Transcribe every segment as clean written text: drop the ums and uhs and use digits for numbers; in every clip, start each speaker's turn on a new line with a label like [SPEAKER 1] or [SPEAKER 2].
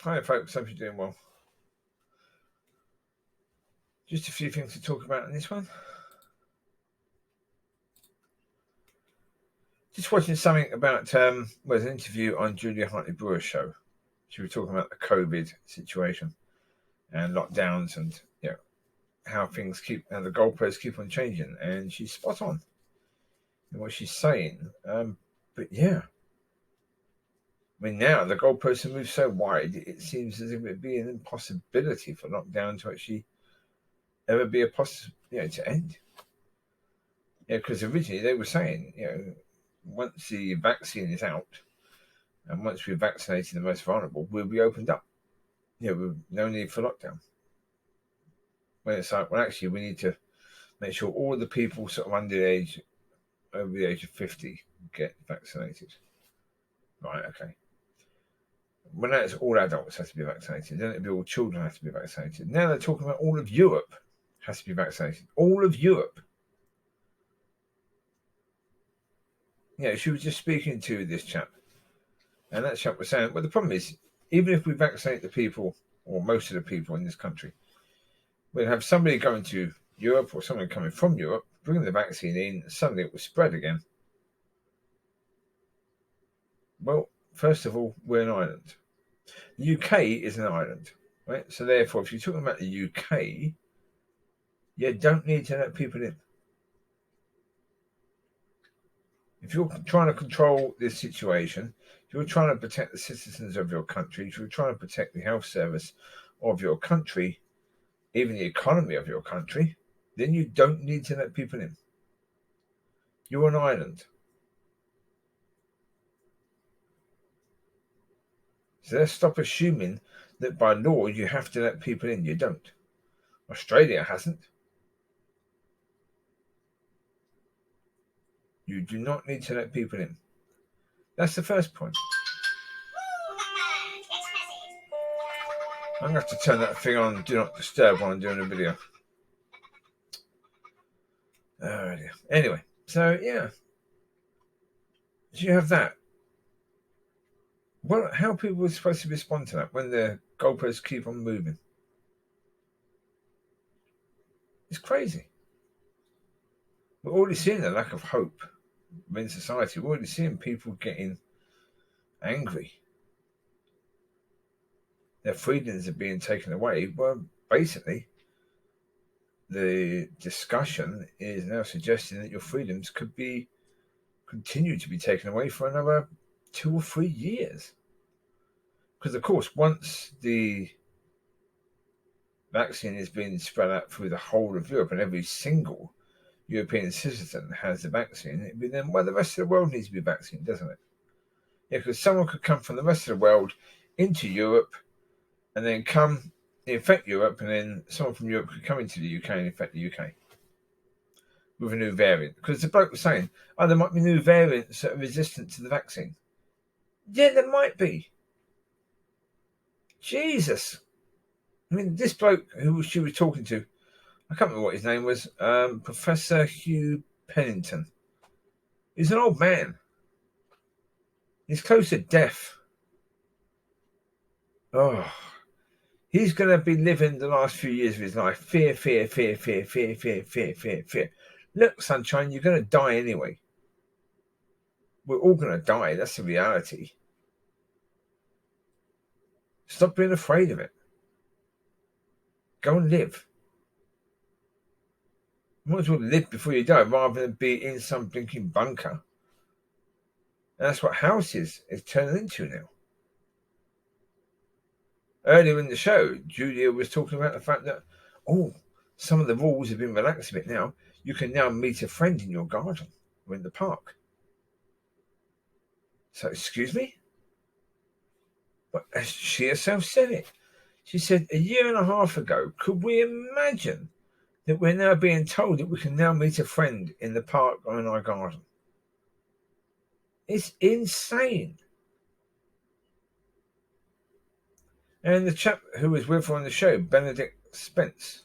[SPEAKER 1] Hi folks, hope you're doing well. Just a few things to talk about in this one. Just watching something about there's an interview on Julia Hartley-Brewer's show. She was talking about the COVID situation and lockdowns and how things how the goalposts keep on changing, and she's spot on in what she's saying. But yeah, I mean, now the goalposts have moved so wide, it seems as if it'd be an impossibility for lockdown to actually ever be to end. Yeah, because originally they were saying, once the vaccine is out and once we've vaccinated the most vulnerable, we'll be opened up. With no need for lockdown. When it's like, well, actually, we need to make sure all the people sort of over the age of 50 get vaccinated. Right, okay. When that's all adults have to be vaccinated, then it'll be all children have to be vaccinated. Now they're talking about all of Europe has to be vaccinated. All of Europe. She was just speaking to this chap, and that chap was saying, well, the problem is, even if we vaccinate the people, or most of the people in this country, we'll have somebody going to Europe or someone coming from Europe, bringing the vaccine in, and suddenly it will spread again. Well, first of all, we're an island. The UK is an island, right? So therefore, if you're talking about the UK, you don't need to let people in. If you're trying to control this situation, if you're trying to protect the citizens of your country, if you're trying to protect the health service of your country, even the economy of your country, then you don't need to let people in. You're an island. So let's stop assuming that by law you have to let people in. You don't. Australia hasn't. You do not need to let people in. That's the first point. I'm going to have to turn that thing on Do Not Disturb while I'm doing a video. Oh, dear. Anyway, so yeah. So you have that. Well, how are people supposed to respond to that when the goalposts keep on moving? It's crazy. We're already seeing the lack of hope in society. We're already seeing people getting angry. Their freedoms are being taken away. Well, basically, the discussion is now suggesting that your freedoms could continue to be taken away for another 2 or 3 years. Because, of course, once the vaccine is being spread out through the whole of Europe and every single European citizen has the vaccine, it'd be then, well, the rest of the world needs to be vaccinated, doesn't it? Yeah, because someone could come from the rest of the world into Europe and then infect Europe, and then someone from Europe could come into the UK and infect the UK with a new variant. Because the bloke was saying, there might be new variants that are resistant to the vaccine. Yeah, there might be. Jesus. I mean, this bloke who she was talking to, I can't remember what his name was, Professor Hugh Pennington. He's an old man. He's close to death. Oh, he's going to be living the last few years of his life. Fear, fear, fear, fear, fear, fear, fear, fear, fear. Look, sunshine, you're going to die anyway. We're all going to die. That's the reality. Stop being afraid of it. Go and live. You might as well live before you die rather than be in some blinking bunker. And that's what houses is turning into now. Earlier in the show, Julia was talking about the fact that, some of the rules have been relaxed a bit now. You can now meet a friend in your garden or in the park. So, excuse me? But she herself said it. She said, 1.5 years ago, could we imagine that we're now being told that we can now meet a friend in the park or in our garden? It's insane. And the chap who was with her on the show, Benedict Spence,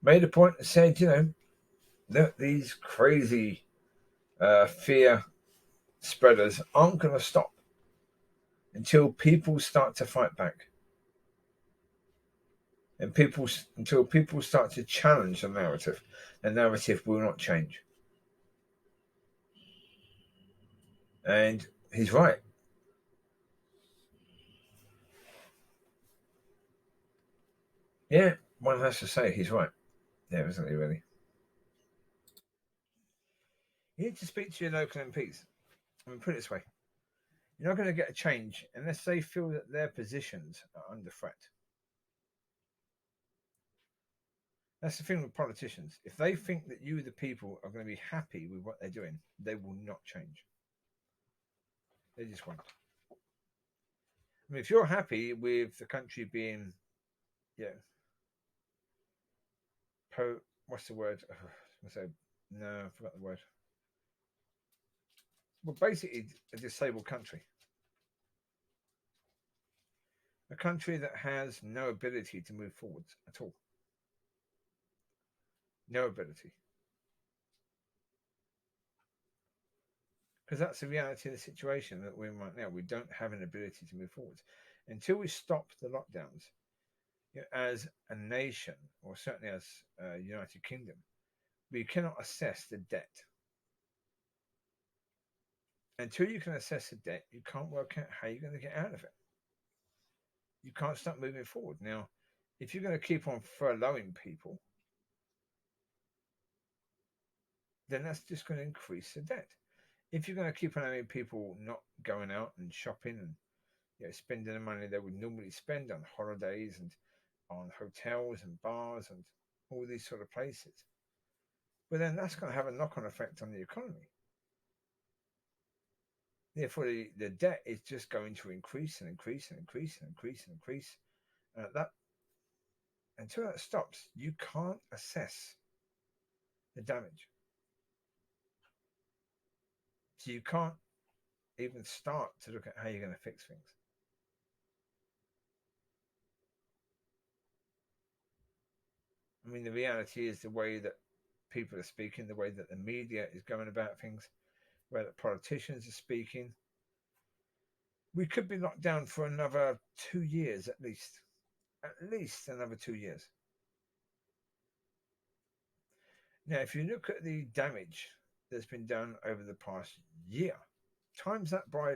[SPEAKER 1] made a point and said, that these crazy fear spreaders aren't going to stop. until people start to fight back. And until people start to challenge the narrative will not change. And he's right. Yeah, one has to say he's right. Yeah, isn't he really? You need to speak to your local MPs. I mean, put it this way. You're not going to get a change unless they feel that their positions are under threat. That's the thing with politicians. If they think that you, the people, are going to be happy with what they're doing, they will not change. They just won't. I mean, if you're happy with the country being, yeah, what's the word? No, I forgot the word. Well, basically, a disabled country. A country that has no ability to move forwards at all. No ability. Because that's the reality of the situation that we're in right now. We don't have an ability to move forwards. Until we stop the lockdowns, as a nation, or certainly as a United Kingdom, we cannot assess the debt. Until you can assess the debt, you can't work out how you're going to get out of it. You can't start moving forward. Now, if you're going to keep on furloughing people, then that's just going to increase the debt. If you're going to keep on having people not going out and shopping and spending the money they would normally spend on holidays and on hotels and bars and all these sort of places, well, then that's going to have a knock-on effect on the economy. Therefore, the debt is just going to increase and increase and increase and increase and increase. That until that stops, you can't assess the damage. So you can't even start to look at how you're going to fix things. I mean, the reality is the way that people are speaking, the way that the media is going about things, the way that politicians are speaking. We could be locked down for another 2 years at least. At least another 2 years. Now, if you look at the damage that's been done over the past year, times that by,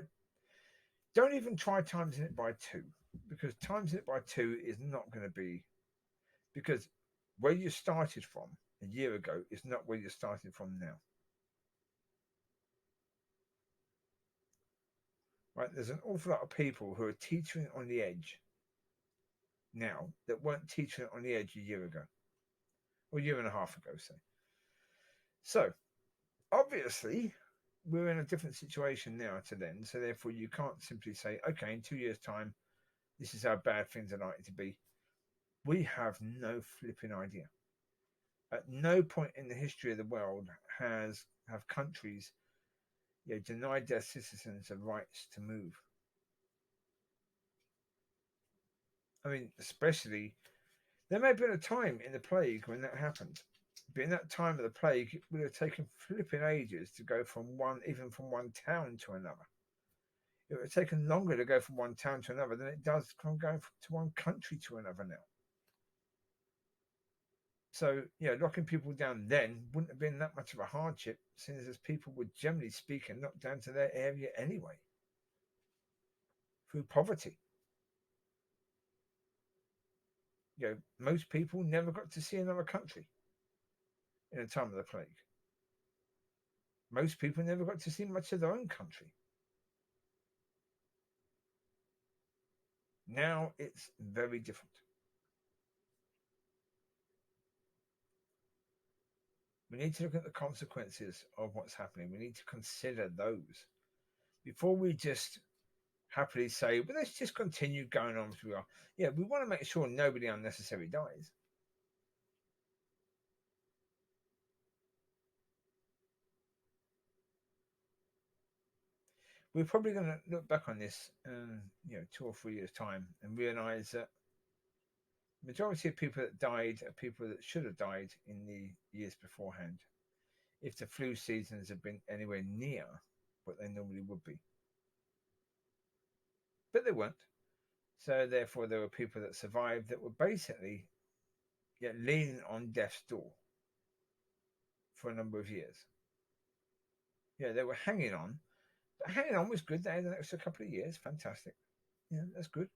[SPEAKER 1] don't even try timesing it by 2, because timesing it by 2 is not going to be, because where you started from a year ago is not where you're starting from now. Right? There's an awful lot of people who are teetering on the edge now that weren't teetering on the edge a year ago, or a year and a half ago, say. So, obviously, we're in a different situation now to then, so therefore you can't simply say, okay, in 2 years' time, this is how bad things are likely to be. We have no flipping idea. At no point in the history of the world have countries denied their citizens the rights to move. I mean, especially, there may have been a time in the plague when that happened. But in that time of the plague, it would have taken flipping ages to go from one town to another. It would have taken longer to go from one town to another than it does from going to one country to another now. So, locking people down then wouldn't have been that much of a hardship, since as people were generally speaking locked down to their area anyway, through poverty. Most people never got to see another country in the time of the plague. Most people never got to see much of their own country. Now it's very different. We need to look at the consequences of what's happening. We need to consider those before we just happily say, well, let's just continue going on as we are. Yeah, we want to make sure nobody unnecessarily dies. We're probably going to look back on this in 2 or 3 years' time and realise that the majority of people that died are people that should have died in the years beforehand, if the flu seasons had been anywhere near what they normally would be. but they weren't. So therefore, there were people that survived that were basically leaning on death's door for a number of years. Yeah, they were hanging on. But hanging on was good. They had an extra couple of years. Fantastic. Yeah, that's good.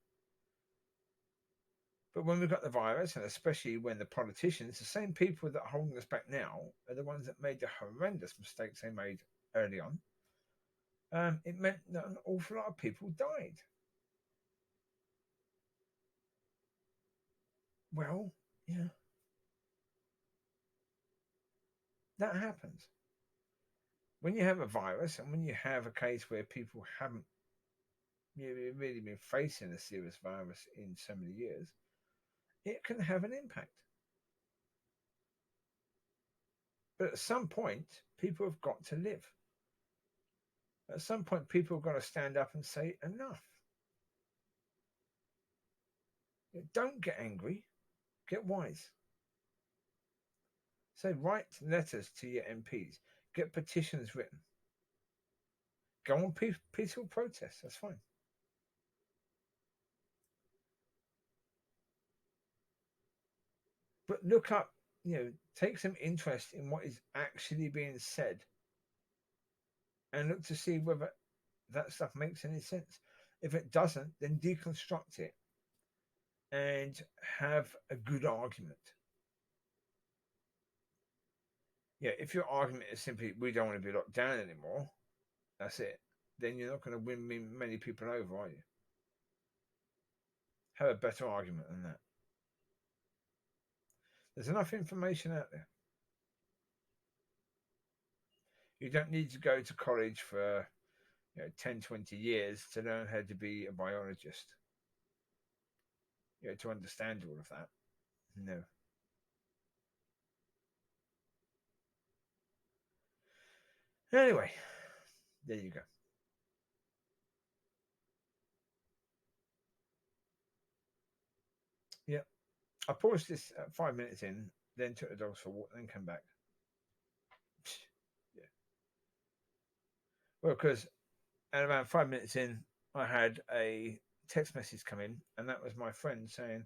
[SPEAKER 1] But when we got the virus, and especially when the politicians, the same people that are holding us back now, are the ones that made the horrendous mistakes they made early on, it meant that an awful lot of people died. Well, yeah, that happens. When you have a virus and when you have a case where people haven't really been facing a serious virus in so many years, it can have an impact. But at some point, people have got to live. At some point, people have got to stand up and say enough. Don't get angry, get wise. So write letters to your MPs, get petitions written, go on peaceful protests, that's fine. But look up, take some interest in what is actually being said and look to see whether that stuff makes any sense. If it doesn't, then deconstruct it and have a good argument. Yeah, if your argument is simply we don't want to be locked down anymore, that's it, then you're not going to win many people over, are you? Have a better argument than that. There's enough information out there. You don't need to go to college for 10, 20 years to learn how to be a biologist. To understand all of that. No. Anyway, there you go. Yeah. I paused this 5 minutes in, then took the dogs for a walk, then came back. Yeah. Well, because at about 5 minutes in, I had a text message come in, and that was my friend saying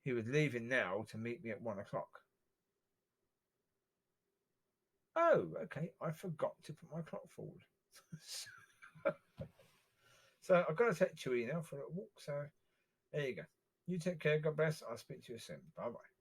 [SPEAKER 1] he was leaving now to meet me at 1:00. Oh, okay. I forgot to put my clock forward. So I've got to take Chewie now for a walk. So there you go. You take care. God bless. I'll speak to you soon. Bye bye.